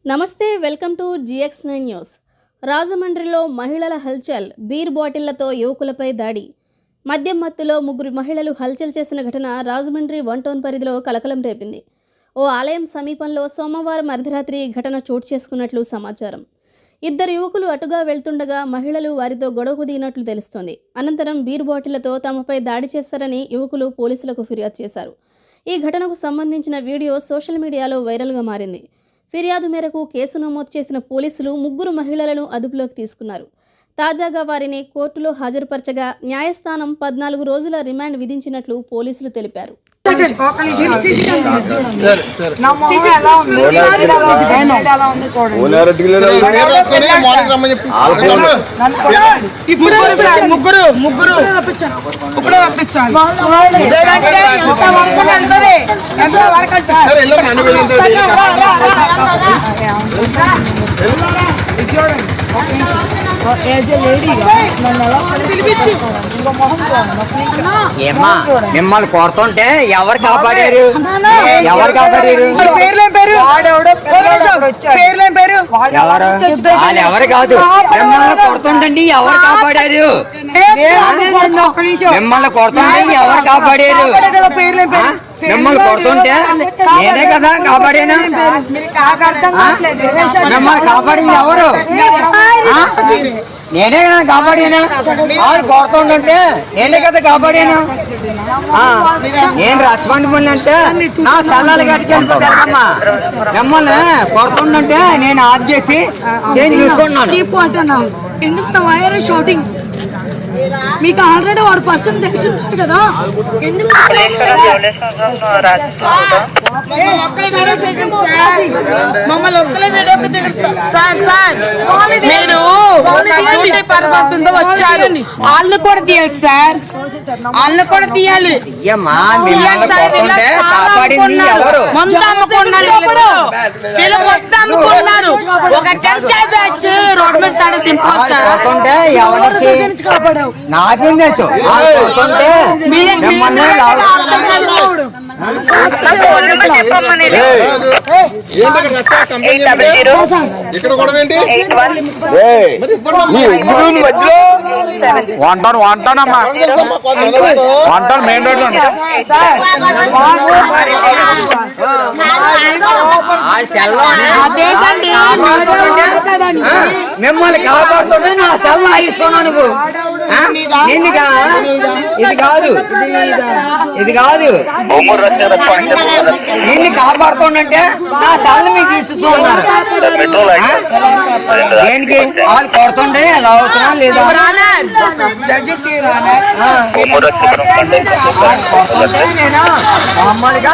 నమస్తే, welcome to GX9 news. రాజమండ్రిలో మహిళల హల్చల్, బీర్ బాటిళ్లతో యువకులపై దాడి. మద్యం మత్తులో ముగ్గురు మహిళలు హల్చల్ చేసిన ఘటన రాజమండ్రి 1 టౌన్ పరిధిలో కలకలం రేపింది. ఓ ఆలయం సమీపంలో సోమవారం అర్ధరాత్రి ఘటన చోటు చేసుకున్నట్లు సమాచారం. ఇద్దరు యువకులు అటుగా వెళ్తుండగా మహిళలు వారితో గొడవకు దిగినట్లు తెలుస్తోంది. అనంతరం బీర్ బాటిళ్లతో తమపై దాడి చేశారని యువకులు పోలీసులకు ఫిర్యాదు చేశారు. ఈ ఘటనకు సంబంధించిన వీడియో సోషల్ మీడియాలో వైరల్గా మారింది. ఫిర్యాదు మేరకు కేసు నమోదు చేసిన పోలీసులు ముగ్గురు మహిళలను అదుపులోకి తీసుకున్నారు. తాజాగా వారిని కోర్టులో హాజరుపరచగా న్యాయస్థానం 14 రోజుల రిమాండ్ విధించినట్లు పోలీసులు తెలిపారు. మిమ్మల్ని కొడుతుంటే ఎవరు కాపాడారు? ఎవరు కాదు, మిమ్మల్ని కొడుతుంటండి ఎవరు కాపాడారు? మిమ్మల్ని కొడుతుంటే ఎవరు కాపాడారు? మిమ్మల్ని కొడుతుంటే నేనే కదా కాపాడాను. మిమ్మల్ని కాపాడింది ఎవరు? నేనే కదా కాపాడాను. వాళ్ళు కొడుతుంటే నేనే కదా కాపాడాను. నేను రెస్పాన్సిబుల్ అంటే నా సల్లాలు కట్టుకెళ్ళిపోతారమ్మా. మిమ్మల్ని కొడుతుంటే నేను ఆఫ్ చేసి నేను చూసుకుంటున్నాను. ఎందుకు షూటింగ్ మీకు ఆల్రెడీ 1% తెలిసింది కదా. ఎందుకు మమ్మల్ని ఒక్కలే వచ్చారు. వాళ్ళు కూడా తీయాలి సార్, వాళ్ళు కూడా తీయాలి. మొత్తం అమ్ముకున్నారు. ఒక కంచాయి బ్యాచ్ రోడ్డు మీద సార్ దింపవచ్చు. నాకేం తెలుసు వంటానమ్మా మెయిన్ రోడ్ మిమ్మల్ని కాపాడుతుంటే నా సెల్ ఆగిస్తున్నావు నువ్వు. ఇది కాదు నిన్ను కాపాడుతుంటే నా సెల్ మీకు ఇస్తూ ఉన్నారు. దేనికి వాళ్ళు కొడుతుంటే ఎలా అవుతున్నా లేదా? నేను మామూలుగా